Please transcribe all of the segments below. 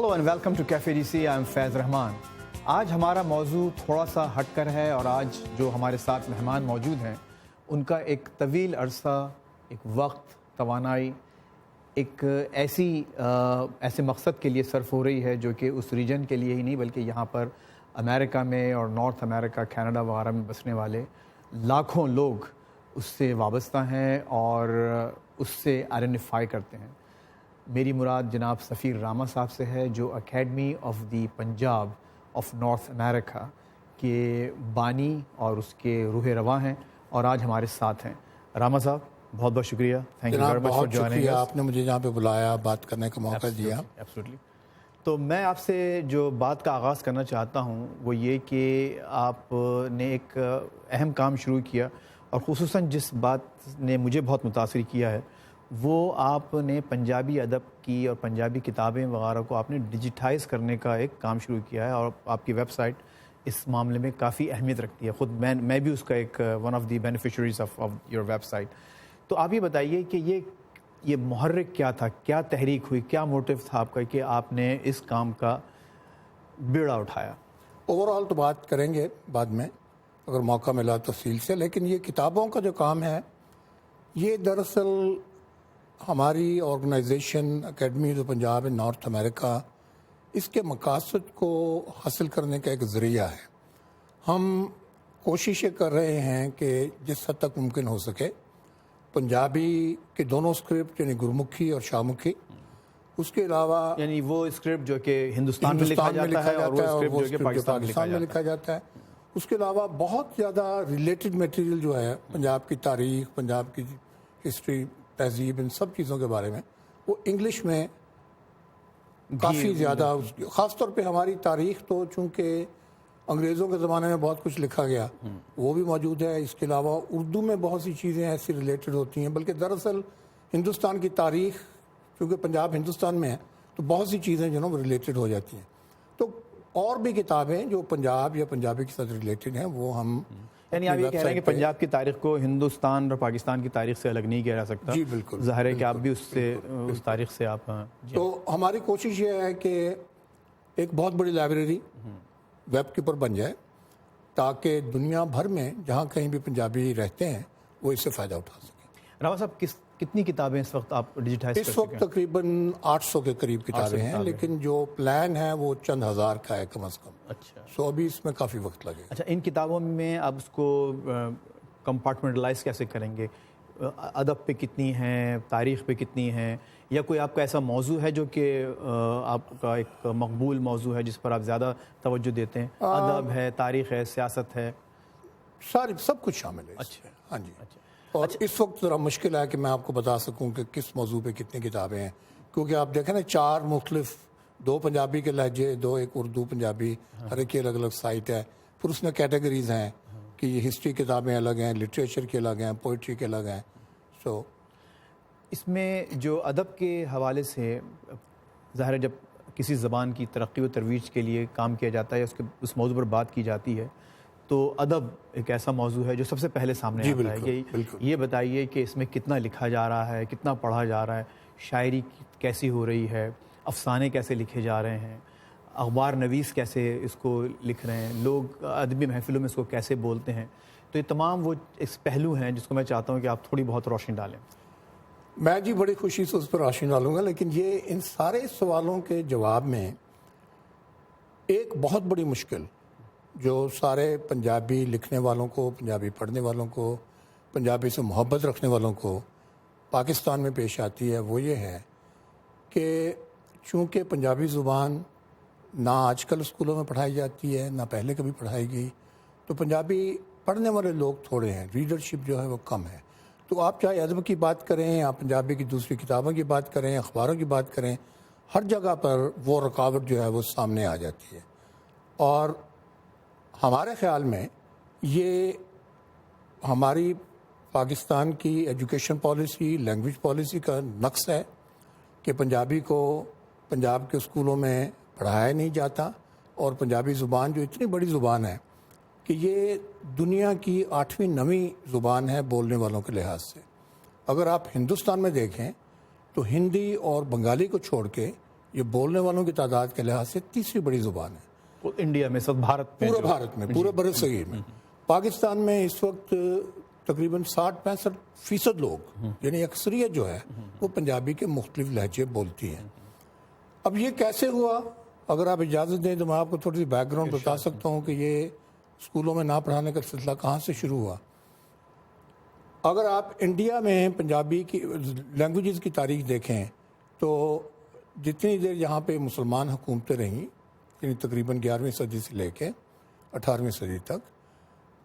Hello and welcome to cafe D C. I am Faiz Rahman. آج ہمارا موضوع تھوڑا سا ہٹ کر ہے اور آج جو ہمارے ساتھ مہمان موجود ہیں ان کا ایک طویل عرصہ، ایک وقت، توانائی ایک ایسے مقصد کے لیے صرف ہو رہی ہے جو کہ اس ریجن کے لیے ہی نہیں بلکہ یہاں پر امریکہ میں اور نارتھ امریکہ، کینیڈا وغیرہ میں بسنے والے لاکھوں لوگ اس سے وابستہ ہیں اور اس سے آئیڈینٹیفائی کرتے ہیں. میری مراد جناب سفیر راما صاحب سے ہے جو academy of the Punjab of North America کے بانی اور اس کے روح رواں ہیں اور آج ہمارے ساتھ ہیں. راما صاحب بہت بہت شکریہ. Thank you very much for joining us. آپ نے مجھے یہاں پہ بلایا، بات کرنے کا موقع دیا. ایبسلیٹلی. تو میں آپ سے جو بات کا آغاز کرنا چاہتا ہوں وہ یہ کہ آپ نے ایک اہم کام شروع کیا اور خصوصاً جس بات نے مجھے بہت متاثر کیا ہے وہ آپ نے پنجابی ادب کی اور پنجابی کتابیں وغیرہ کو آپ نے ڈیجیٹائز کرنے کا ایک کام شروع کیا ہے اور آپ کی ویب سائٹ اس معاملے میں کافی اہمیت رکھتی ہے. خود میں بھی اس کا ایک one of the beneficiaries of your website. تو آپ یہ بتائیے کہ یہ محرک کیا تھا، کیا تحریک ہوئی، کیا موٹیو تھا آپ کا کہ آپ نے اس کام کا بیڑا اٹھایا؟ اوور آل تو بات کریں گے بعد میں اگر موقع ملا تفصیل سے، لیکن یہ کتابوں کا جو کام ہے یہ دراصل ہماری organization academy of Punjab in North America اس کے مقاصد کو حاصل کرنے کا ایک ذریعہ ہے. ہم کوششیں کر رہے ہیں کہ جس حد تک ممکن ہو سکے پنجابی کے دونوں اسکرپٹ یعنی گرمکھی اور شاہمکھی، اس کے علاوہ یعنی وہ اسکرپٹ جو کہ ہندوستان میں لکھا جاتا ہے اور وہ اسکرپٹ جو کہ پاکستان میں لکھا جاتا ہے، اس کے علاوہ بہت زیادہ ریلیٹڈ میٹیریل جو ہے پنجاب کی تاریخ، پنجاب کی ہسٹری، تہذیب، ان سب چیزوں کے بارے میں وہ انگلش میں کافی زیادہ، خاص طور پہ ہماری تاریخ تو چونکہ انگریزوں کے زمانے میں بہت کچھ لکھا گیا وہ بھی موجود ہے. اس کے علاوہ اردو میں بہت سی چیزیں ایسی ریلیٹڈ ہوتی ہیں، بلکہ دراصل ہندوستان کی تاریخ چونکہ پنجاب ہندوستان میں ہے تو بہت سی چیزیں جو نا وہ ریلیٹڈ ہو جاتی ہیں. تو اور بھی کتابیں جو پنجاب یا پنجابی کے ساتھ ریلیٹڈ ہیں وہ ہم، یعنی آپ یہ کہہ رہے ہیں کہ پنجاب کی تاریخ کو ہندوستان اور پاکستان کی تاریخ سے الگ نہیں کیا جا سکتا؟ جی بالکل. ظاہر ہے کہ آپ بھی اس تاریخ سے آپ. تو ہماری کوشش یہ ہے کہ ایک بہت بڑی لائبریری ویب کے اوپر بن جائے تاکہ دنیا بھر میں جہاں کہیں بھی پنجابی رہتے ہیں وہ اس سے فائدہ اٹھا سکیں. راما صاحب کتنی کتابیں اس وقت آپ ڈیجیٹائز کر چکے ہیں؟ اس وقت تقریباً 800 کے قریب کتابیں ہیں، لیکن جو پلان ہے وہ چند ہزار کا ہے کم از کم. اچھا. سو ابھی اس میں کافی وقت لگے. اچھا، ان کتابوں میں آپ اس کو کمپارٹمنٹلائز کیسے کریں گے؟ ادب پہ کتنی ہیں، تاریخ پہ کتنی ہیں، یا کوئی آپ کا ایسا موضوع ہے جو کہ آپ کا ایک مقبول موضوع ہے جس پر آپ زیادہ توجہ دیتے ہیں؟ ادب ہے، تاریخ ہے، سیاست ہے، سب کچھ شامل ہے. اچھا. ہاں جی. اور اس وقت ذرا مشکل ہے کہ میں آپ کو بتا سکوں کہ کس موضوع پہ کتنی کتابیں ہیں، کیونکہ آپ دیکھیں نا 4 مختلف، 2 پنجابی کے لہجے، 2 ایک اردو پنجابی، ہر ایک کی الگ الگ سائٹ ہے. پھر اس میں کیٹیگریز ہیں کہ یہ ہسٹری کتابیں الگ ہیں، لٹریچر کے الگ ہیں، پوئٹری کے الگ ہیں. سو اس میں جو ادب کے حوالے سے ظاہر ہے جب کسی زبان کی ترقی و ترویج کے لیے کام کیا جاتا ہے، اس موضوع پر بات کی جاتی ہے، تو ادب ایک ایسا موضوع ہے جو سب سے پہلے سامنے آتا ہے. یہ بتائیے کہ اس میں کتنا لکھا جا رہا ہے، کتنا پڑھا جا رہا ہے، شاعری کیسی ہو رہی ہے، افسانے کیسے لکھے جا رہے ہیں، اخبار نویس کیسے اس کو لکھ رہے ہیں، لوگ ادبی محفلوں میں اس کو کیسے بولتے ہیں. تو یہ تمام وہ اس پہلو ہیں جس کو میں چاہتا ہوں کہ آپ تھوڑی بہت روشنی ڈالیں. میں جی بڑی خوشی سے اس پر روشنی ڈالوں گا، لیکن یہ ان سارے سوالوں کے جواب میں ایک بہت بڑی مشکل جو سارے پنجابی لکھنے والوں کو، پنجابی پڑھنے والوں کو، پنجابی سے محبت رکھنے والوں کو پاکستان میں پیش آتی ہے وہ یہ ہے کہ چونکہ پنجابی زبان نہ آج کل اسکولوں میں پڑھائی جاتی ہے نہ پہلے کبھی پڑھائی گئی، تو پنجابی پڑھنے والے لوگ تھوڑے ہیں، ریڈرشپ جو ہے وہ کم ہے. تو آپ چاہے ادب کی بات کریں یا پنجابی کی دوسری کتابوں کی بات کریں، اخباروں کی بات کریں، ہر جگہ پر وہ رکاوٹ جو ہے وہ سامنے آ جاتی ہے. اور ہمارے خیال میں یہ ہماری پاکستان کی ایجوکیشن پالیسی، لینگویج پالیسی کا نقص ہے کہ پنجابی کو پنجاب کے اسکولوں میں پڑھایا نہیں جاتا، اور پنجابی زبان جو اتنی بڑی زبان ہے کہ یہ دنیا کی 8ویں 9ویں زبان ہے بولنے والوں کے لحاظ سے. اگر آپ ہندوستان میں دیکھیں تو ہندی اور بنگالی کو چھوڑ کے یہ بولنے والوں کی تعداد کے لحاظ سے تیسری بڑی زبان ہے وہ انڈیا میں، سب بھارت میں، پورے بھارت میں، پورے بر صغیر میں۔ پاکستان میں اس وقت تقریباً 60-65% لوگ یعنی اکثریت جو ہے وہ پنجابی کے مختلف لہجے بولتی ہیں۔ اب یہ کیسے ہوا، اگر آپ اجازت دیں تو میں آپ کو تھوڑی سی بیک گراؤنڈ بتا سکتا ہوں کہ یہ اسکولوں میں نہ پڑھانے کا سلسلہ کہاں سے شروع ہوا۔ اگر آپ انڈیا میں پنجابی کی لینگویجز کی تاریخ دیکھیں تو جتنی دیر یہاں پہ مسلمان حکومتیں رہیں، یعنی تقریباً 11ویں صدی سے لے کے 18ویں صدی تک،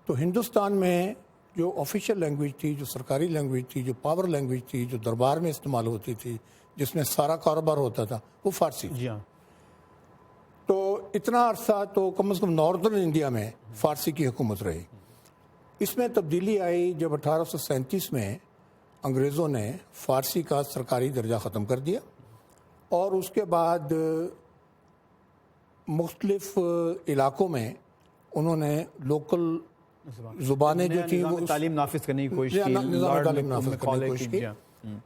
تو ہندوستان میں جو آفیشیل لینگویج تھی، جو سرکاری لینگویج تھی، جو پاور لینگویج تھی، جو دربار میں استعمال ہوتی تھی، جس میں سارا کاروبار ہوتا تھا، وہ فارسی تھی۔ جی ہاں، تو اتنا عرصہ تو کم از کم ناردرن انڈیا میں فارسی کی حکومت رہی۔ اس میں تبدیلی آئی جب 1837 میں انگریزوں نے فارسی کا سرکاری درجہ ختم کر دیا، اور اس کے بعد مختلف علاقوں میں انہوں نے لوکل زبانیں جو تھیں وہ تعلیم نافذ کرنے کی کوشش کی، نظام تعلیم نافذ کرنے کی کوشش کی،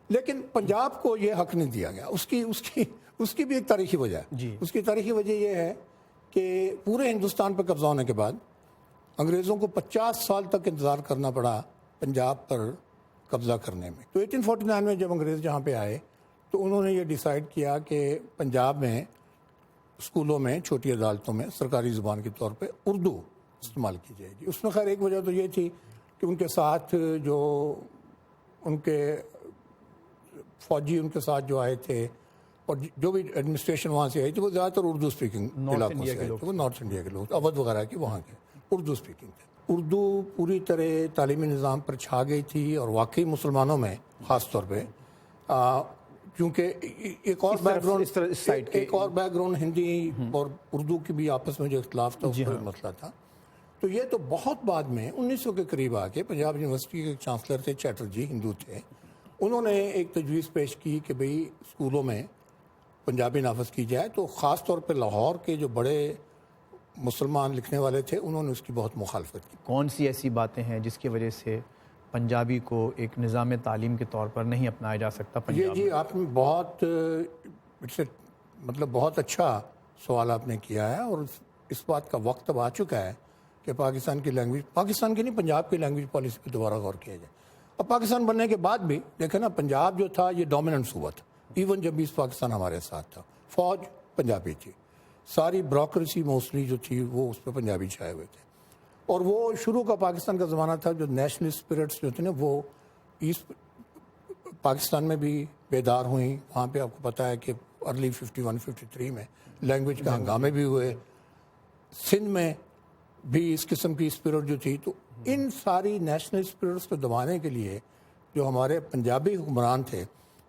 لیکن پنجاب کو یہ حق نہیں دیا گیا۔ اس کی بھی ایک تاریخی وجہ ہے۔ اس کی تاریخی وجہ یہ ہے کہ پورے ہندوستان پر قبضہ ہونے کے بعد انگریزوں کو 50 سال تک انتظار کرنا پڑا پنجاب پر قبضہ کرنے میں۔ تو 1849 میں جب انگریز جہاں پہ آئے تو انہوں نے یہ ڈیسائیڈ کیا کہ پنجاب میں اسکولوں میں، چھوٹی عدالتوں میں سرکاری زبان کے طور پہ اردو استعمال کی جائے گی۔ اس میں خیر ایک وجہ تو یہ تھی کہ ان کے ساتھ جو ان کے فوجی ان کے ساتھ جو آئے تھے اور جو بھی ایڈمنسٹریشن وہاں سے آئی تھی وہ زیادہ تر اردو اسپیکنگ علاقوں سے آئے تھے، وہ نارتھ انڈیا کے لوگ، اودھ وغیرہ کے وہاں کے اردو اسپیکنگ تھے۔ اردو پوری طرح تعلیمی نظام پر چھا گئی تھی، اور واقعی مسلمانوں میں خاص طور پہ کیونکہ ایک اور بیک گراؤنڈ ہندی اور اردو کی بھی آپس میں جو اختلاف تھا اس پر مسئلہ تھا۔ تو یہ تو بہت بعد میں 1900 کے قریب آ کے پنجاب یونیورسٹی کے چانسلر تھے چیٹرجی، ہندو تھے، انہوں نے ایک تجویز پیش کی کہ بھئی اسکولوں میں پنجابی نافذ کی جائے۔ تو خاص طور پہ لاہور کے جو بڑے مسلمان لکھنے والے تھے انہوں نے اس کی بہت مخالفت کی۔ کون سی ایسی باتیں ہیں جس کی وجہ سے پنجابی کو ایک نظام تعلیم کے طور پر نہیں اپنایا جا سکتا پنجاب؟ جی آپ نے بہت بہت اچھا سوال آپ نے کیا ہے، اور اس بات کا وقت اب آ چکا ہے کہ پاکستان کی لینگویج، پاکستان کی نہیں پنجاب کی لینگویج پالیسی پہ دوبارہ غور کیا جائے۔ اب پاکستان بننے کے بعد بھی دیکھیں نا، پنجاب جو تھا یہ ڈومیننٹ صوبہ تھا، ایون جب ایسٹ پاکستان ہمارے ساتھ تھا، فوج پنجابی تھی، ساری بیوروکریسی موسٹلی جو تھی وہ اس پہ پنجابی چھائے ہوئے تھے، اور وہ شروع کا پاکستان کا زمانہ تھا جو نیشنل اسپرٹس جو تھے نا وہ ایسٹ پاکستان میں بھی بیدار ہوئیں۔ وہاں پہ آپ کو پتہ ہے کہ ارلی 51-53 میں لینگویج کے ہنگامے بھی ہوئے، سندھ میں بھی اس قسم کی اسپرٹ جو تھی۔ تو ان ساری نیشنل اسپرٹس کو دبانے کے لیے جو ہمارے پنجابی حکمران تھے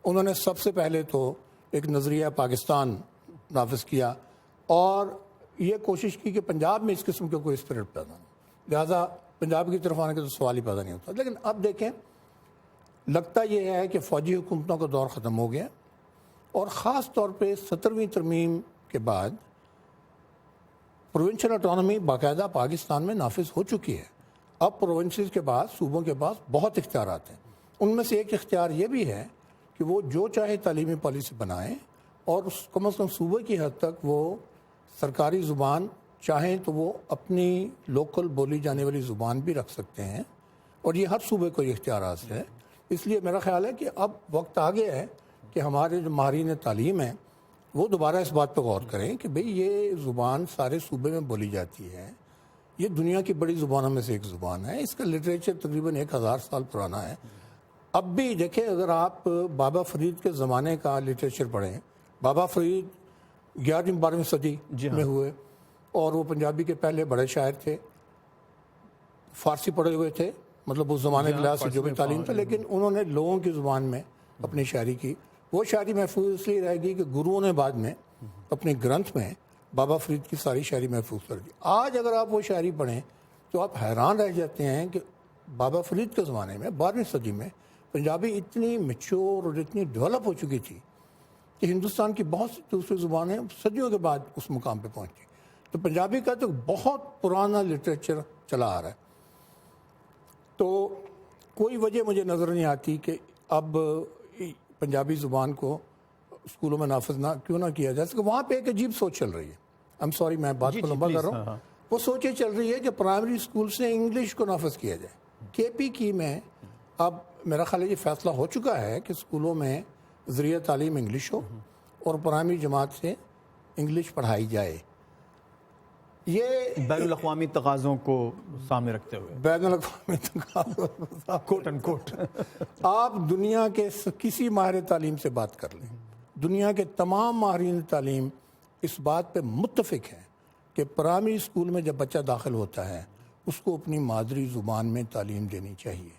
انہوں نے سب سے پہلے تو ایک نظریہ پاکستان نافذ کیا، اور یہ کوشش کی کہ پنجاب میں اس قسم کا کوئی اسپرٹ پیدا نہ ہو، لہٰذا پنجاب کی طرف آنے کا تو سوال ہی پیدا نہیں ہوتا۔ لیکن اب دیکھیں، لگتا یہ ہے کہ فوجی حکومتوں کا دور ختم ہو گیا، اور خاص طور پہ 17ویں ترمیم کے بعد پروونشل اٹانومی باقاعدہ پاکستان میں نافذ ہو چکی ہے۔ اب پروونسز کے بعد صوبوں کے پاس بہت اختیارات ہیں، ان میں سے ایک اختیار یہ بھی ہے کہ وہ جو چاہے تعلیمی پالیسی بنائیں، اور کم از کم صوبے کی حد تک وہ سرکاری زبان چاہیں تو وہ اپنی لوکل بولی جانے والی زبان بھی رکھ سکتے ہیں، اور یہ ہر صوبے کو یہ اختیارات ہے۔ اس لیے میرا خیال ہے کہ اب وقت آ گیا ہے کہ ہمارے جو ماہرین تعلیم ہیں وہ دوبارہ اس بات پہ غور کریں کہ بھئی یہ زبان سارے صوبے میں بولی جاتی ہے، یہ دنیا کی بڑی زبانوں میں سے ایک زبان ہے، اس کا لٹریچر تقریباً 1000 سال پرانا ہے۔ اب بھی دیکھیں، اگر آپ بابا فرید کے زمانے کا لٹریچر پڑھیں، بابا فرید 11ویں-12ویں صدی میں ہوئے، اور وہ پنجابی کے پہلے بڑے شاعر تھے، فارسی پڑھے ہوئے تھے، مطلب اس زمانے کے لحاظ سے جو بھی تعلیم تھا، لیکن انہوں نے لوگوں کی زبان میں اپنی شاعری کی۔ وہ شاعری محفوظ اس لیے رہے گی کہ گروؤں نے بعد میں اپنے گرنتھ میں بابا فرید کی ساری شاعری محفوظ کر دی۔ آج اگر آپ وہ شاعری پڑھیں تو آپ حیران رہ جاتے ہیں کہ بابا فرید کے زمانے میں 12ویں صدی میں پنجابی اتنی میچور اور اتنی ڈیولپ ہو چکی تھی کہ ہندوستان کی بہت سی دوسری زبانیں صدیوں کے بعد اس مقام پہ پہنچی۔ تو پنجابی کا تو بہت پرانا لٹریچر چلا آ رہا ہے، تو کوئی وجہ مجھے نظر نہیں آتی کہ اب پنجابی زبان کو اسکولوں میں نافذ کیوں نہ کیا جائے؟ کہ وہاں پہ ایک عجیب سوچ چل رہی ہے. سوری میں بات کو لمبا کر رہا ہوں. وہ سوچ یہ چل رہی ہے کہ پرائمری اسکول سے انگلش کو نافذ کیا جائے. کے پی کی میں اب میرا خیال ہے یہ فیصلہ ہو چکا ہے کہ اسکولوں میں ذریعہ تعلیم انگلش ہو اور پرائمری جماعت سے انگلش پڑھائی جائے. یہ بین الاقوامی تقاضوں کو سامنے رکھتے ہوئے بین الاقوامی تقاضوں کوٹ اینڈ کوٹ آپ دنیا کے کسی ماہر تعلیم سے بات کر لیں, دنیا کے تمام ماہرین تعلیم اس بات پہ متفق ہیں کہ پرائمری اسکول میں جب بچہ داخل ہوتا ہے اس کو اپنی مادری زبان میں تعلیم دینی چاہیے.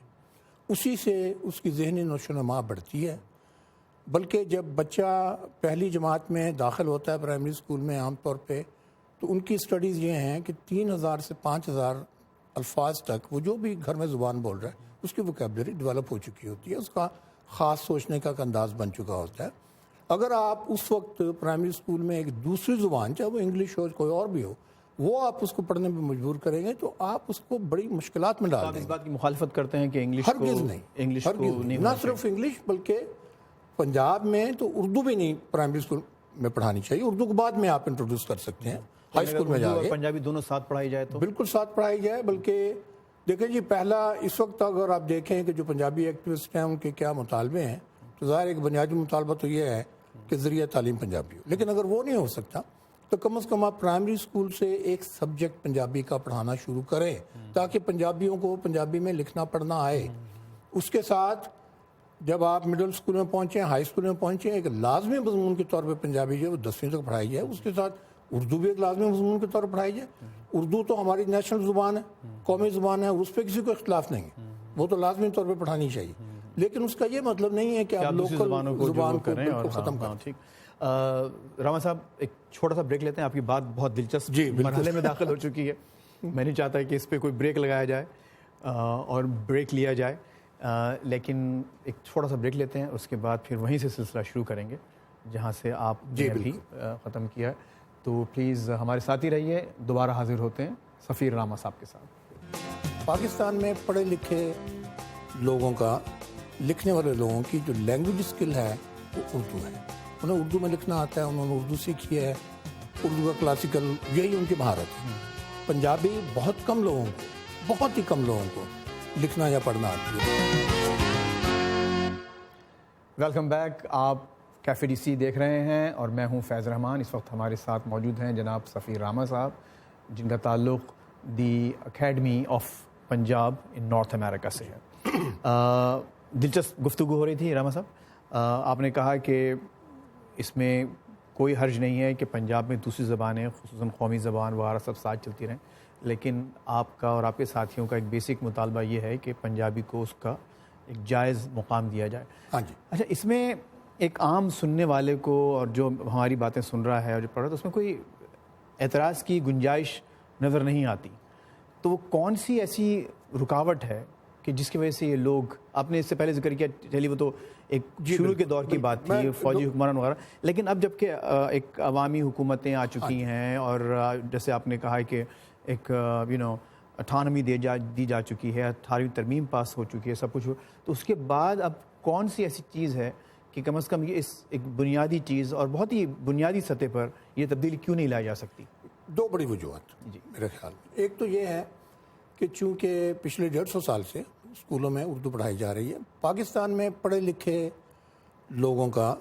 اسی سے اس کی ذہنی نشو و نما بڑھتی ہے. بلکہ جب بچہ پہلی جماعت میں داخل ہوتا ہے پرائمری اسکول میں عام طور پہ, تو ان کی اسٹڈیز یہ ہیں کہ 3000 سے 5000 الفاظ تک وہ جو بھی گھر میں زبان بول رہا ہے اس کی ووکیبلری ڈیولپ ہو چکی ہوتی ہے, اس کا خاص سوچنے کا انداز بن چکا ہوتا ہے. اگر آپ اس وقت پرائمری اسکول میں ایک دوسری زبان, چاہے وہ انگلش ہو کوئی اور بھی ہو, وہ آپ اس کو پڑھنے پہ مجبور کریں گے تو آپ اس کو بڑی مشکلات میں ڈال دیں گے. اس بات کی مخالفت کرتے ہیں کہ ہرگز نہیں, نہ صرف انگلش بلکہ پنجاب میں تو اردو بھی نہیں پرائمری اسکول میں پڑھانی چاہیے. اردو کے بعد میں آپ انٹروڈیوس کر سکتے ہیں ہائی اسکول میں جا کے. پنجابی دونوں ساتھ پڑھائی جائے تو بالکل ساتھ پڑھائی جائے. بلکہ دیکھیں جی, پہلا اس وقت اگر آپ دیکھیں کہ جو پنجابی ایکٹیوسٹ ہیں ان کے کیا مطالبے ہیں, تو ظاہر ایک بنیادی مطالبہ تو یہ ہے کہ ذریعہ تعلیم پنجابی ہو. لیکن اگر وہ نہیں ہو سکتا تو کم از کم آپ پرائمری اسکول سے ایک سبجیکٹ پنجابی کا پڑھانا شروع کریں تاکہ پنجابیوں کو پنجابی میں لکھنا پڑھنا آئے. اس کے ساتھ جب آپ مڈل اسکول میں پہنچیں, ہائی اسکول میں پہنچیں, ایک لازمی مضمون کے طور پہ پنجابی جو ہے وہ 10ویں تک پڑھائی جائے. اس کے ساتھ اردو بھی ایک لازمی مضمون کے طور پر پڑھائی جائے. اردو تو ہماری نیشنل زبان ہے, قومی زبان ہے, اس پہ کسی کو اختلاف نہیں ہے, وہ تو لازمی طور پہ پڑھانی چاہیے. لیکن اس کا یہ مطلب نہیں ہے کہ آپ لوکل زبان کو بالکل ختم کریں. راما صاحب ایک چھوٹا سا بریک لیتے ہیں. آپ کی بات بہت دلچسپ مرحلے میں داخل ہو چکی ہے. میں نہیں چاہتا کہ اس پہ کوئی بریک لگایا جائے اور بریک لیا جائے, لیکن ایک چھوٹا سا بریک لیتے ہیں. اس کے بعد پھر وہیں سے سلسلہ شروع کریں گے جہاں سے آپ نے بھی ختم کیا. تو پلیز ہمارے ساتھ ہی رہیے. دوبارہ حاضر ہوتے ہیں سفیر راما صاحب کے ساتھ. پاکستان میں پڑھے لکھے لوگوں کا, لکھنے والے لوگوں کی جو لینگویج اسکل ہے وہ اردو ہے. انہیں اردو میں لکھنا آتا ہے, انہوں نے اردو سیکھی ہے, اردو کا کلاسیکل یہی ان کی مہارت ہے. پنجابی بہت کم لوگوں کو, بہت ہی کم لوگوں کو لکھنا یا پڑھنا آتی ہے. Welcome back. آپ کیفے ڈی سی دیکھ رہے ہیں اور میں ہوں فیض رحمان. اس وقت ہمارے ساتھ موجود ہیں جناب سفیر راما صاحب, جن کا تعلق the academy of Punjab in North America سے ہے. دلچسپ گفتگو ہو رہی تھی راما صاحب. آپ نے کہا کہ اس میں کوئی حرج نہیں ہے کہ پنجاب میں دوسری زبانیں خصوصاً قومی زبان وغیرہ سب ساتھ چلتی رہیں, لیکن آپ کا اور آپ کے ساتھیوں کا ایک بیسک مطالبہ یہ ہے کہ پنجابی کو اس کا ایک جائز مقام دیا جائے. ہاں جی. اچھا, اس میں ایک عام سننے والے کو اور جو ہماری باتیں سن رہا ہے اور جو پڑھ رہا ہے, تو اس میں کوئی اعتراض کی گنجائش نظر نہیں آتی. تو وہ کون سی ایسی رکاوٹ ہے کہ جس کی وجہ سے یہ لوگ, آپ نے اس سے پہلے ذکر کیا, چلیے وہ تو ایک شروع کے دور کی بات تھی, فوجی حکمران وغیرہ, لیکن اب جب کہ ایک عوامی حکومتیں آ چکی ہیں اور جیسے آپ نے کہا کہ ایک اٹھانومی دی جا چکی ہے, 18ویں ترمیم پاس ہو چکی ہے, سب کچھ ہو, تو اس کے بعد اب کون سی ایسی چیز ہے کہ کم از کم یہ اس ایک بنیادی چیز اور بہت ہی بنیادی سطح پر یہ تبدیلی کیوں نہیں لائی جا سکتی؟ دو بڑی وجوہات میرے خیال میں. ایک تو یہ ہے کہ چونکہ پچھلے 150 سال سے اسکولوں میں اردو پڑھائی جا رہی ہے. پاکستان میں پڑھے لکھے لوگوں کا,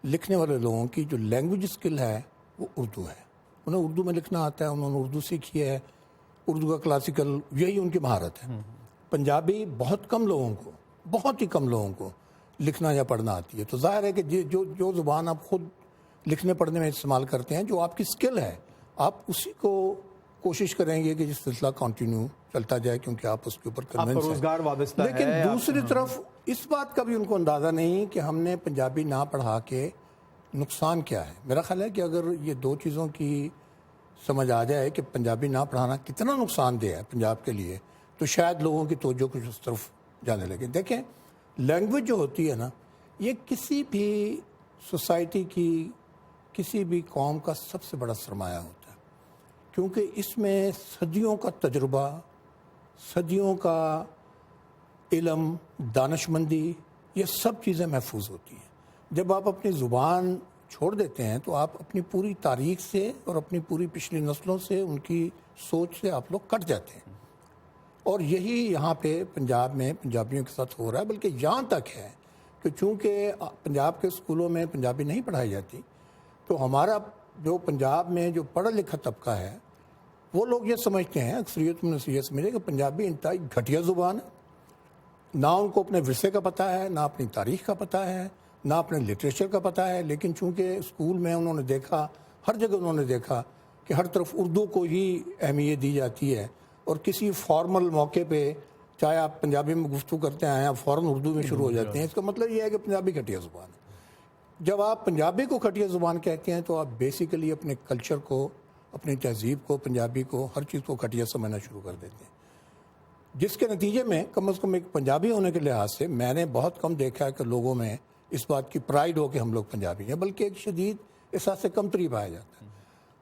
لکھنے والے لوگوں کی جو لینگویج اسکل ہے وہ اردو ہے. انہیں اردو میں لکھنا آتا ہے, انہوں نے اردو سیکھی ہے, اردو کا کلاسیکل یہی ان کی مہارت ہے. پنجابی بہت کم لوگوں کو, بہت ہی کم لوگوں کو لکھنا یا پڑھنا آتی ہے. تو ظاہر ہے کہ جو زبان آپ خود لکھنے پڑھنے میں استعمال کرتے ہیں, جو آپ کی اسکل ہے, آپ اسی کو کوشش کریں گے کہ یہ سلسلہ کنٹینیو چلتا جائے, کیونکہ آپ اس کے اوپر کنونس ہیں. روزگار وابستہ ہے. لیکن دوسری طرف اس بات کا بھی ان کو اندازہ نہیں کہ ہم نے پنجابی نہ پڑھا کے نقصان کیا ہے. میرا خیال ہے کہ اگر یہ دو چیزوں کی سمجھ آ جائے کہ پنجابی نہ پڑھانا کتنا نقصان دہ ہے پنجاب کے لیے, تو شاید لوگوں کی توجہ کچھ اس طرف جانے لگے. دیکھیں, لینگویج جو ہوتی ہے نا, یہ کسی بھی سوسائٹی کی, کسی بھی قوم کا سب سے بڑا سرمایہ ہوتا ہے, کیونکہ اس میں صدیوں کا تجربہ, صدیوں کا علم, دانشمندی, یہ سب چیزیں محفوظ ہوتی ہیں. جب آپ اپنی زبان چھوڑ دیتے ہیں تو آپ اپنی پوری تاریخ سے اور اپنی پوری پچھلی نسلوں سے، ان کی سوچ سے آپ لوگ کٹ جاتے ہیں. اور یہی یہاں پہ پنجاب میں پنجابیوں کے ساتھ ہو رہا ہے. بلکہ یہاں تک ہے کہ چونکہ پنجاب کے اسکولوں میں پنجابی نہیں پڑھائی جاتی، تو ہمارا جو پنجاب میں جو پڑھا لکھا طبقہ ہے وہ لوگ یہ سمجھتے ہیں، اکثریت میں یہ سمجھے کہ پنجابی انتہائی گھٹیا زبان ہے. نہ ان کو اپنے ورثے کا پتہ ہے، نہ اپنی تاریخ کا پتہ ہے، نہ اپنے لٹریچر کا پتہ ہے. لیکن چونکہ اسکول میں انہوں نے دیکھا، ہر جگہ انہوں نے دیکھا کہ ہر طرف اردو کو ہی اہمیت دی جاتی ہے، اور کسی فارمل موقع پہ چاہے آپ پنجابی میں گفتگو کرتے ہیں آپ فوراً اردو میں شروع ہو جاتے ہیں. اس کا مطلب یہ ہے کہ پنجابی گھٹیا زبان ہے. جب آپ پنجابی کو گھٹیا زبان کہتے ہیں تو آپ بیسیکلی اپنے کلچر کو، اپنی تہذیب کو، پنجابی کو، ہر چیز کو گھٹیا سمجھنا شروع کر دیتے ہیں. جس کے نتیجے میں کم از کم ایک پنجابی ہونے کے لحاظ سے میں نے بہت کم دیکھا ہے کہ لوگوں میں اس بات کی پرائیڈ ہو کہ ہم لوگ پنجابی ہیں، بلکہ ایک شدید احساس سے کمتری پایا جاتا ہے.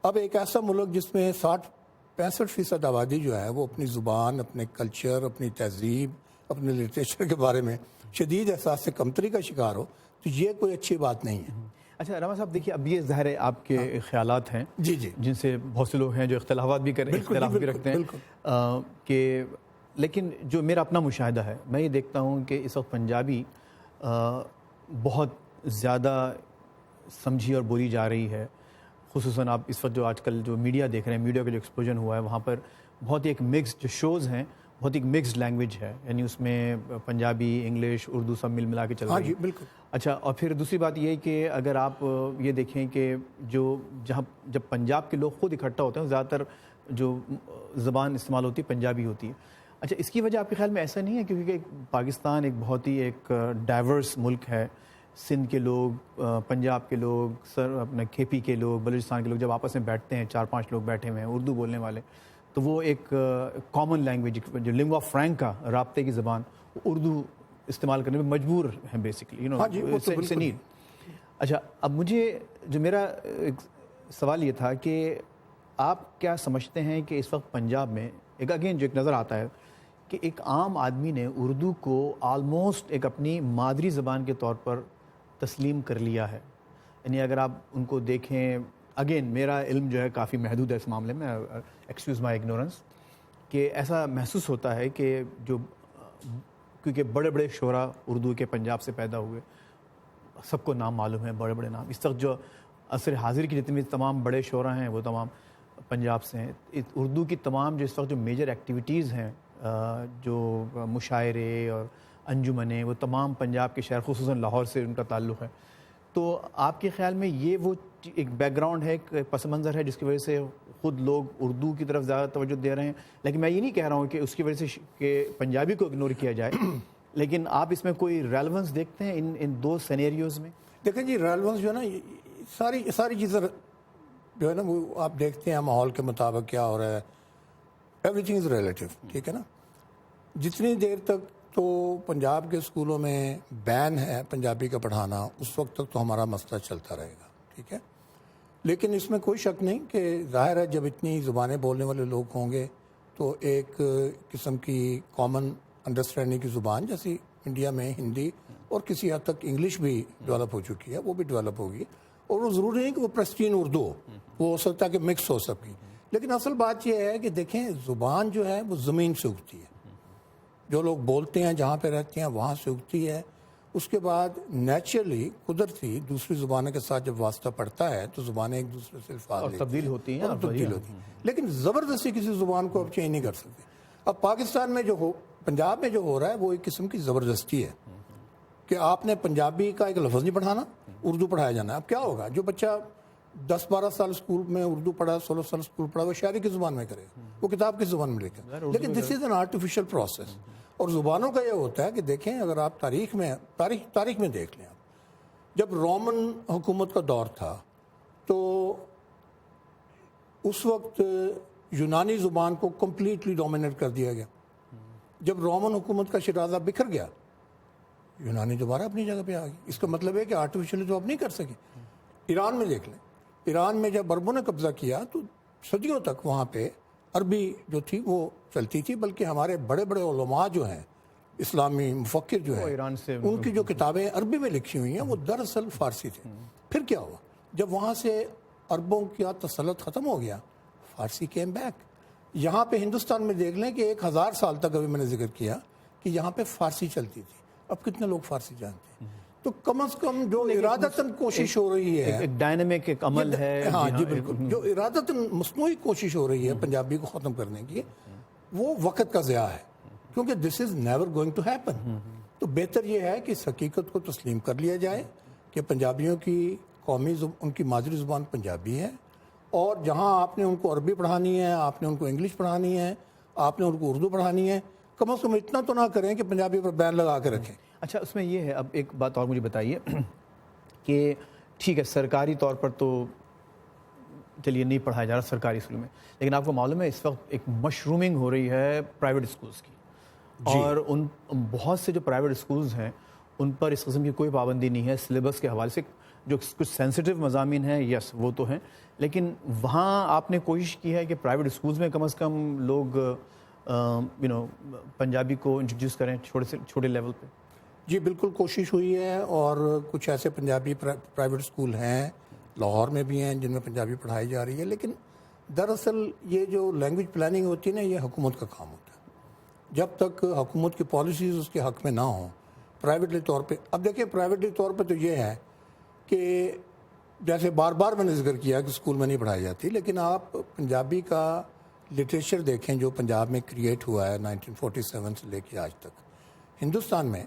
اب ایک ایسا ملک جس میں 65% آبادی جو ہے وہ اپنی زبان، اپنے کلچر، اپنی تہذیب، اپنے لٹریچر کے بارے میں شدید احساس سے کمتری کا شکار ہو، تو یہ کوئی اچھی بات نہیں ہے. اچھا رحمان صاحب، دیکھیے اب یہ ظاہر ہے آپ کے خیالات ہیں جی جن سے بہت سے لوگ ہیں جو اختلافات بھی بھی رکھتے ہیں کہ، لیکن جو میرا اپنا مشاہدہ ہے، میں یہ دیکھتا ہوں کہ اس وقت پنجابی بہت زیادہ سمجھی اور بولی جا رہی ہے. خصوصاً آپ اس وقت جو آج کل جو میڈیا دیکھ رہے ہیں، میڈیا کا جو ایکسپوژن ہوا ہے، وہاں پر بہت ہی ایک مکسڈ جو شوز ہیں، بہت ایک مکسڈ لینگویج ہے. یعنی اس میں پنجابی، انگلش، اردو سب مل ملا کے چل رہی ہے. بالکل. اچھا، اور پھر دوسری بات یہ ہے کہ اگر آپ یہ دیکھیں کہ جب پنجاب کے لوگ خود اکٹھا ہوتے ہیں، زیادہ تر جو زبان استعمال ہوتی ہے پنجابی ہوتی ہے. اچھا، اس کی وجہ آپ کے خیال میں ایسا نہیں ہے کیونکہ پاکستان ایک بہت ہی ایک ڈائیورس ملک ہے؟ سندھ کے لوگ، پنجاب کے لوگ، اپنے کے پی کے لوگ، بلوچستان کے لوگ جب آپس میں بیٹھتے ہیں، 4-5 لوگ بیٹھے ہوئے ہیں اردو بولنے والے، تو وہ ایک کامن لینگویج جو لنگوا فرینکا، رابطے کی زبان، اردو استعمال کرنے میں مجبور ہیں بیسیکلی، نیڈ. اچھا، اب مجھے جو میرا سوال یہ تھا کہ آپ کیا سمجھتے ہیں کہ اس وقت پنجاب میں اگین جو ایک نظر آتا ہے کہ ایک عام آدمی نے اردو کو آلموسٹ ایک اپنی مادری زبان کے طور پر تسلیم کر لیا ہے. یعنی اگر آپ ان کو دیکھیں، اگین میرا علم جو ہے کافی محدود ہے اس معاملے میں، ایکسکیوز مائی اگنورنس، کہ ایسا محسوس ہوتا ہے کہ جو کیونکہ بڑے بڑے شعراء اردو کے پنجاب سے پیدا ہوئے، سب کو نام معلوم ہے، بڑے بڑے نام. اس وقت جو عصر حاضر کی جتنے بھی تمام بڑے شعراء ہیں وہ تمام پنجاب سے ہیں. اردو کی تمام جو اس وقت جو میجر ایکٹیویٹیز ہیں، جو مشاعرے اور انجمنیں، وہ تمام پنجاب کے شہر خصوصاً لاہور سے ان کا تعلق ہے. تو آپ کے خیال میں یہ وہ ایک بیک گراؤنڈ ہے، ایک پس منظر ہے جس کی وجہ سے خود لوگ اردو کی طرف زیادہ توجہ دے رہے ہیں؟ لیکن میں یہ نہیں کہہ رہا ہوں کہ اس کی وجہ سے کہ پنجابی کو اگنور کیا جائے، لیکن آپ اس میں کوئی ریلیونس دیکھتے ہیں ان دو سینیریوز میں؟ دیکھیں جی، ریلیونس جو ہے نا، ساری چیزیں جو ہے نا وہ آپ دیکھتے ہیں ماحول کے مطابق کیا ہو رہا ہے. ایوری تھنگ از ریلیٹیو، ٹھیک ہے نا. جتنی دیر تک تو پنجاب کے اسکولوں میں بین ہے پنجابی کا پڑھانا، اس وقت تک تو ہمارا مسئلہ چلتا رہے گا، ٹھیک ہے. لیکن اس میں کوئی شک نہیں کہ ظاہر ہے جب اتنی زبانیں بولنے والے لوگ ہوں گے تو ایک قسم کی کامن انڈرسٹینڈنگ کی زبان، جیسی انڈیا میں ہندی اور کسی حد تک انگلش بھی ڈیولپ ہو چکی ہے، وہ بھی ڈیولپ ہوگی. اور وہ ضروری نہیں کہ وہ پرسٹین اردو ہو، وہ ہو سکتا ہے کہ مکس ہو سکی. لیکن اصل بات یہ ہے کہ دیکھیں، زبان جو ہے وہ زمین سے اگتی ہے، جو لوگ بولتے ہیں جہاں پہ رہتے ہیں وہاں سے اگتی ہے. اس کے بعد نیچرلی قدرتی دوسری زبانوں کے ساتھ جب واسطہ پڑتا ہے تو زبانیں ایک دوسرے سے الفاظ تبدیل ہوتی ہیں، لیکن زبردستی کسی زبان کو اب چینج نہیں کر سکتے. اب پاکستان میں پنجاب میں جو ہو رہا ہے وہ ایک قسم کی زبردستی ہے کہ آپ نے پنجابی کا ایک لفظ نہیں پڑھانا، اردو پڑھایا جانا ہے. اب کیا ہوگا؟ جو بچہ 10-12 سال اسکول میں اردو پڑھا، 16 سال اسکول پڑھا، وہ شاعری کی زبان میں کرے، وہ کتاب کی زبان میں لکھے. لیکن دس از این آرٹیفیشل پروسیس. اور زبانوں کا یہ ہوتا ہے کہ دیکھیں، اگر آپ تاریخ میں دیکھ لیں، آپ جب رومن حکومت کا دور تھا تو اس وقت یونانی زبان کو کمپلیٹلی ڈومینیٹ کر دیا گیا. جب رومن حکومت کا شیرازہ بکھر گیا، یونانی دوبارہ اپنی جگہ پہ آ گئی. اس کا مطلب ہے کہ آرٹیفیشلی تو آپ نہیں کر سکے. ایران میں دیکھ لیں، ایران میں جب عربوں نے قبضہ کیا تو صدیوں تک وہاں پہ عربی جو تھی وہ چلتی تھی، بلکہ ہمارے بڑے بڑے علماء جو ہیں اسلامی مفکر جو ہے ایران سے ان کی جو کتابیں عربی میں لکھی ہوئی ہیں وہ دراصل فارسی تھے. پھر کیا ہوا جب وہاں سے عربوں کا تسلط ختم ہو گیا, فارسی کیم بیک. یہاں پہ ہندوستان میں دیکھ لیں کہ 1000 سال تک ابھی میں نے ذکر کیا کہ یہاں پہ فارسی چلتی تھی. اب کتنے لوگ فارسی جانتے ہیں؟ تو کم از کم جو ارادتاً کوشش ہو رہی ہے, ایک ڈائنامک ایک عمل ہے. ہاں جی بالکل, جو ارادتاً مصنوعی کوشش ہو رہی ہے پنجابی کو ختم کرنے کی, وہ وقت کا ضیاع ہے, کیونکہ this is never going to happen. تو بہتر یہ ہے کہ اس حقیقت کو تسلیم کر لیا جائے کہ پنجابیوں کی ان کی مادری زبان پنجابی ہے, اور جہاں آپ نے ان کو عربی پڑھانی ہے, آپ نے ان کو انگلش پڑھانی ہے, آپ نے ان کو اردو پڑھانی ہے, کم از کم اتنا تو نہ کریں کہ پنجابی پر بین لگا کے رکھیں. اچھا, اس میں یہ ہے, اب ایک بات اور مجھے بتائیے کہ ٹھیک ہے سرکاری طور پر تو چلیے نہیں پڑھایا جا رہا سرکاری اسکول میں, لیکن آپ کو معلوم ہے اس وقت ایک مشرومنگ ہو رہی ہے پرائیویٹ اسکولس کی, اور ان بہت سے جو پرائیویٹ اسکولز ہیں ان پر اس قسم کی کوئی پابندی نہیں ہے سلیبس کے حوالے سے. جو کچھ سینسٹیو مضامین ہیں یس وہ تو ہیں, لیکن وہاں آپ نے کوشش کی ہے کہ پرائیویٹ اسکولز میں کم از کم لوگ پنجابی کو انٹروڈیوس کریں چھوٹے لیول پہ. جی بالکل کوشش ہوئی ہے, اور کچھ ایسے پنجابی پرائیویٹ اسکول ہیں لاہور میں بھی ہیں جن میں پنجابی پڑھائی جا رہی ہے. لیکن دراصل یہ جو لینگویج پلاننگ ہوتی ہے نا, یہ حکومت کا کام ہوتا ہے. جب تک حکومت کی پالیسیز اس کے حق میں نہ ہوں پرائیویٹلی طور پہ. اب دیکھیں پرائیویٹلی طور پہ تو یہ ہے کہ جیسے بار بار میں نے ذکر کیا کہ اسکول میں نہیں پڑھائی جاتی, لیکن آپ پنجابی کا لٹریچر دیکھیں جو پنجاب میں کریٹ ہوا ہے 1947 سے لے کے آج تک. ہندوستان میں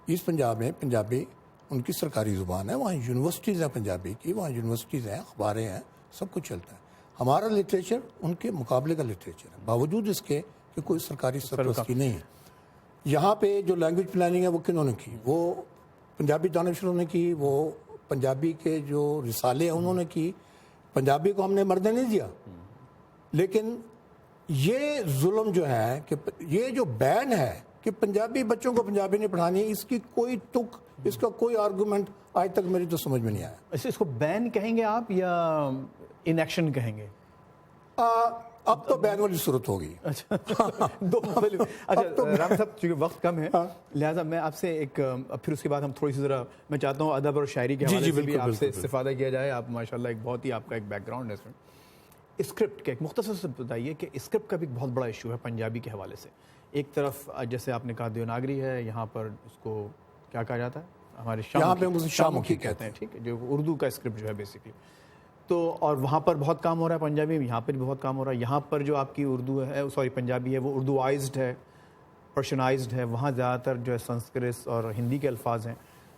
ایسٹ پنجاب میں پنجابی ان کی سرکاری زبان ہے, وہاں یونیورسٹیز ہیں پنجابی کی, وہاں یونیورسٹیز ہیں, اخباریں ہیں, سب کچھ چلتا ہے. ہمارا لٹریچر ان کے مقابلے کا لٹریچر ہے, باوجود اس کے کہ کوئی سرکاری سرپرستی نہیں ہے. یہاں پہ جو لینگویج پلاننگ ہے وہ کنہوں نے کی, وہ پنجابی دانشوروں نے کی, وہ پنجابی کے جو رسالے ہیں انہوں نے کی. پنجابی کو ہم نے مرنے نہیں دیا, لیکن یہ ظلم جو ہے کہ یہ جو بین ہے کہ پنجابی بچوں کو پنجابی نہیں پڑھانی, اس کی کوئی تک, اس کا کوئی آرگومنٹ آج تک میری تو سمجھ میں نہیں آیا. اس کو بین کہیں گے آپ یا ان ایکشن کہیں گے؟ اب تو بین والی صورت ہوگی. اچھا رام صاحب چونکہ وقت کم ہے لہٰذا میں آپ سے ایک پھر اس کے بعد ہم تھوڑی سی ذرا میں چاہتا ہوں ادب اور شاعری کے حوالے سے بھی آپ سے استفادہ کیا جائے. آپ ماشاءاللہ ایک بہت ہی آپ کا ایک بیک گراؤنڈ ہے اس میں. اسکرپٹ کا ایک مختصر سے بتائیے کہ اسکرپٹ کا بھی ایک بہت بڑا ایشو ہے پنجابی کے حوالے سے. ایک طرف جیسے آپ نے کہا دیوناگری ہے, یہاں پر اس کو کیا کہا جاتا ہے, ہمارے شامخی کہتے ہیں, ٹھیک ہے, جو اردو کا اسکرپٹ جو ہے بیسکلی. تو اور وہاں پر بہت کام ہو رہا ہے پنجابی میں, یہاں پر بھی بہت کام ہو رہا ہے. یہاں پر جو آپ کی اردو ہے پنجابی ہے وہ اردوائزڈ ہے, پرشنائزڈ ہے, وہاں زیادہ تر جو ہے سنسکرت اور ہندی کے الفاظ ہیں.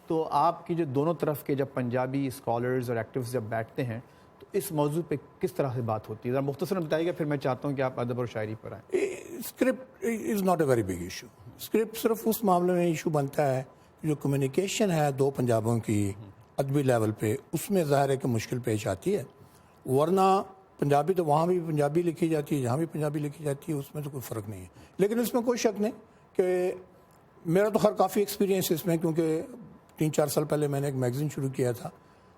تو آپ کی جو دونوں طرف کے جب پنجابی اسکالرز اور ایکٹیوسٹ جب بیٹھتے ہیں تو اس موضوع پہ کس طرح سے بات ہوتی ہے, ذرا مختصراً بتائیے گا, پھر میں چاہتا ہوں کہ آپ ادب اور شاعری پر آئیں. Script is not a very big issue. Script صرف اس معاملے میں ایشو بنتا ہے جو کمیونیکیشن ہے دو پنجابوں کی ادبی لیول پہ, اس میں ظاہر ہے کہ مشکل پیش آتی ہے. ورنہ پنجابی تو وہاں بھی پنجابی لکھی جاتی ہے, جہاں بھی پنجابی لکھی جاتی ہے, اس میں تو کوئی فرق نہیں ہے. لیکن اس میں کوئی شک نہیں کہ میرا تو خیر کافی ایکسپیرینس ہے اس میں, کیونکہ 3-4 سال پہلے میں نے ایک میگزین شروع کیا تھا,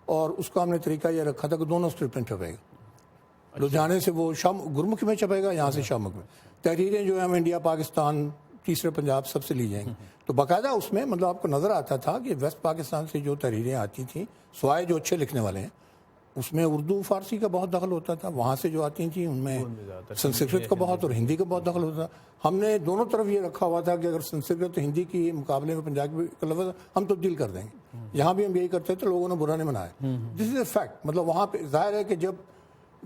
اور اس کا ہم نے طریقہ یہ رکھا تھا کہ دونوں اسکرپٹ میں چھپے گا. لدھیانے سے وہ گرمکھی میں چھپے گا, یہاں سے شامک میں. تحریریں جو ہیں ہم انڈیا, پاکستان, تیسرے پنجاب سب سے لی جائیں گی. تو باقاعدہ اس میں مطلب آپ کو نظر آتا تھا کہ ویسٹ پاکستان سے جو تحریریں آتی تھیں, سوائے جو اچھے لکھنے والے ہیں, اس میں اردو فارسی کا بہت دخل ہوتا تھا. وہاں سے جو آتی تھیں ان میں سنسکرت کا بہت اور ہندی کا بہت دخل ہوتا تھا. ہم نے دونوں طرف یہ رکھا ہوا تھا کہ اگر سنسکرت ہندی کی مقابلے میں پنجابی کا لفظ ہم تبدیل کر دیں گے. یہاں بھی ہم یہی کرتے تھے, لوگوں نے برا نہیں منایا. دس از اے فیکٹ. مطلب وہاں پہ ظاہر ہے کہ جب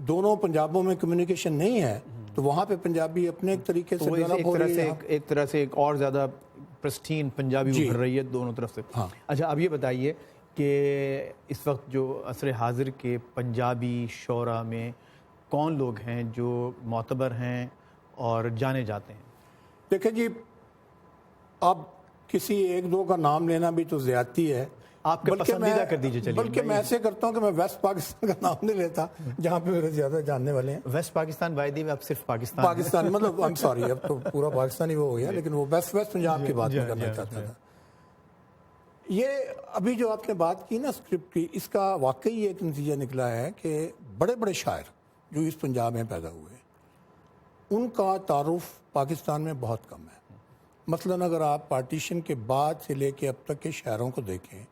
دونوں پنجابوں میں کمیونیکیشن نہیں ہے تو وہاں پہ پنجابی اپنے ایک طریقے سے ڈیولپ ہو رہی ہے, ایک طرح سے ایک اور زیادہ پرسٹین پنجابی ابھر رہی ہے دونوں طرف سے. اچھا اب یہ بتائیے کہ اس وقت جو عصر حاضر کے پنجابی شعراء میں کون لوگ ہیں جو معتبر ہیں اور جانے جاتے ہیں؟ دیکھیں جی, اب کسی ایک دو کا نام لینا بھی تو زیادتی ہے. آپ کے پسندیدہ کر دیجیے. چلیے بلکہ میں ایسے کرتا ہوں کہ میں ویسٹ پاکستان کا نام نہیں لیتا جہاں پہ میرے زیادہ جاننے والے ہیں. ویسٹ پاکستان بائدی میں اب صرف پاکستان مطلب I'm sorry, اب تو پورا پاکستان ہی وہ ہو گیا, لیکن وہ ویسٹ پنجاب کی بات میں کرنا چاہتا تھا. یہ ابھی جو آپ نے بات کی نا اسکرپٹ کی, اس کا واقعی ایک نتیجہ نکلا ہے کہ بڑے بڑے شاعر جو اس پنجاب میں پیدا ہوئے ان کا تعارف پاکستان میں بہت کم ہے. مثلاً اگر آپ پارٹیشن کے بعد سے لے کے اب تک کے شہروں کو دیکھیں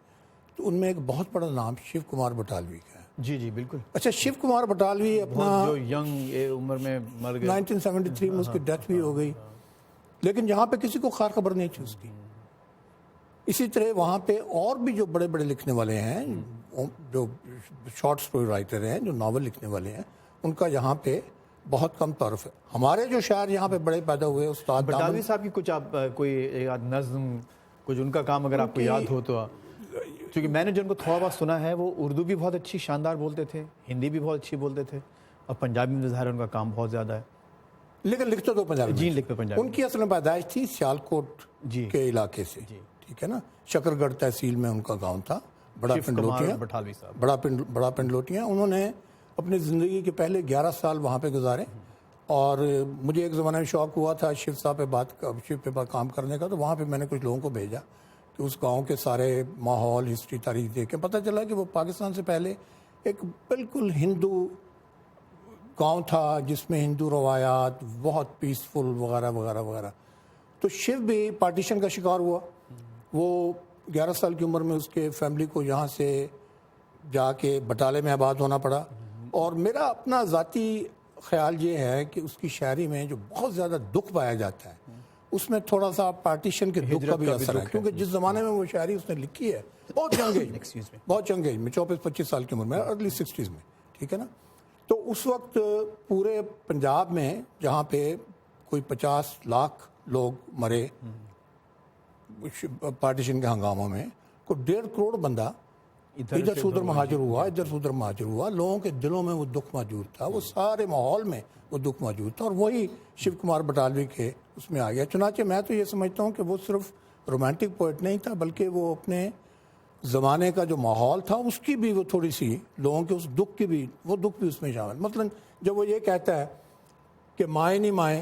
تو ان میں ایک بہت بڑا نام شیو کمار بٹالوی کا ہے. جی جی بالکل. اچھا شیو کمار بٹالوی اپنا جو ینگ عمر میں مر گئے, 1973 میں اس کی ڈیتھ بھی ہو گئی, لیکن یہاں پہ کسی کو خیر خبر نہیں تھی اس کی. اسی طرح وہاں پہ اور بھی جو بڑے بڑے لکھنے والے ہیں, جو شارٹ سٹوری رائٹر ہیں, جو ناول لکھنے والے ہیں, ان کا یہاں پہ بہت کم تعارف ہے. ہمارے جو شاعر یہاں پہ بڑے پیدا ہوئے, استاد بٹالوی صاحب کی کچھ آپ کوئی ایک آدھ نظم, کچھ ان کا کام اگر آپ کو یاد ہو تو, کیونکہ میں نے جو ان کو تھوڑا بہت سنا ہے وہ اردو بھی بہت اچھی شاندار بولتے تھے, ہندی بھی بہت اچھی بولتے تھے, اور پنجابی میں ظاہر ان کا کام بہت زیادہ ہے, لیکن لکھتے تو پنجابی. جی لکھتے پنجابی. ان کی اصل میں پیدائش تھی سیالکوٹ کے علاقے سے, ٹھیک ہے نا, شکرگڑھ تحصیل میں ان کا گاؤں تھا. بڑا پنڈ لوٹیاں, بٹالوی صاحب بڑا پنڈ لوٹیاں. انہوں نے اپنی زندگی کے پہلے 11 سال وہاں پہ گزارے, اور مجھے ایک زمانے میں شوق ہوا تھا شیو صاحب پہ کام کرنے کا, تو وہاں پہ میں نے کچھ لوگوں کو بھیجا کہ اس گاؤں کے سارے ماحول, ہسٹری, تاریخ دیکھ کے پتہ چلا کہ وہ پاکستان سے پہلے ایک بالکل ہندو گاؤں تھا جس میں ہندو روایات بہت پیسفل وغیرہ وغیرہ وغیرہ. تو شیو بھی پارٹیشن کا شکار ہوا. وہ 11 سال کی عمر میں اس کے فیملی کو یہاں سے جا کے بٹالے میں آباد ہونا پڑا. اور میرا اپنا ذاتی خیال یہ ہے کہ اس کی شاعری میں جو بہت زیادہ دکھ پایا جاتا ہے, اس میں تھوڑا سا پارٹیشن کے دکھ کا بھی اثر ہے, کیونکہ جس زمانے میں وہ شاعری اس نے لکھی ہے بہت ینگ ایج میں 24-25 سال کی عمر میں, ارلی 60s میں, ٹھیک ہے نا. تو اس وقت پورے پنجاب میں جہاں پہ کوئی 50 لاکھ لوگ مرے پارٹیشن کے ہنگاموں میں, کوئی 1.5 کروڑ بندہ ادھر سے ادھر مہاجر ہوا, لوگوں کے دلوں میں وہ دکھ موجود تھا, وہ سارے ماحول میں وہ دکھ موجود تھا, اور وہی شیو کمار بٹالوی کے اس میں آ گیا. چنانچہ میں تو یہ سمجھتا ہوں کہ وہ صرف رومانٹک پوئٹ نہیں تھا, بلکہ وہ اپنے زمانے کا جو ماحول تھا اس کی بھی وہ تھوڑی سی لوگوں کے اس دکھ کی بھی, وہ دکھ بھی اس میں شامل. مثلا جب وہ یہ کہتا ہے کہ مائے نہیں مائے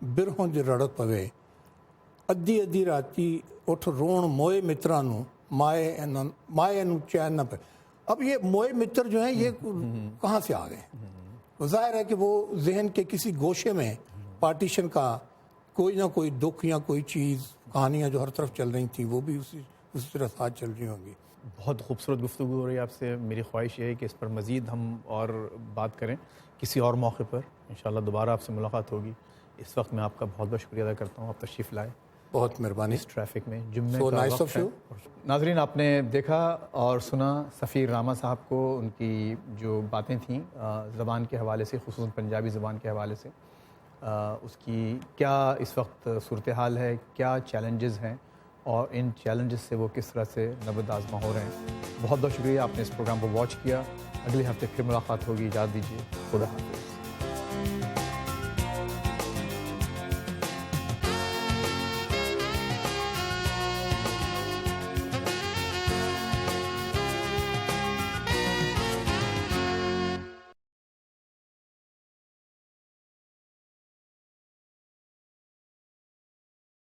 برہوں دی رڑک پوے, ادھی ادھی راتی اٹھ رون موئے متراں نو مائے نو چین نہ پے. اب یہ موئے متر جو ہیں یہ کہاں سے آ گئے؟ ظاہر ہے کہ وہ ذہن کے کسی گوشے میں پارٹیشن کا کوئی نہ کوئی دکھ یا کوئی چیز, کہانیاں جو ہر طرف چل رہی تھیں وہ بھی اسی طرح ساتھ چل رہی ہوں گی. بہت خوبصورت گفتگو ہو رہی ہے آپ سے. میری خواہش یہ ہے کہ اس پر مزید ہم اور بات کریں کسی اور موقع پر, انشاءاللہ دوبارہ آپ سے ملاقات ہوگی. اس وقت میں آپ کا بہت بہت شکریہ ادا کرتا ہوں, آپ تشریف لائے. بہت مہربانی. اس ٹریفک میں جمعے کا وقت ہے. ناظرین, آپ نے دیکھا اور سنا سفیر راما صاحب کو, ان کی جو باتیں تھیں زبان کے حوالے سے, خصوصاً پنجابی زبان کے حوالے سے, اس کی کیا اس وقت صورتحال ہے, کیا چیلنجز ہیں, اور ان چیلنجز سے وہ کس طرح سے نبرد آزما ہو رہے ہیں. بہت بہت شکریہ آپ نے اس پروگرام کو واچ کیا. اگلے ہفتے پھر ملاقات ہوگی. اجازت دیجیے. خدا حافظ.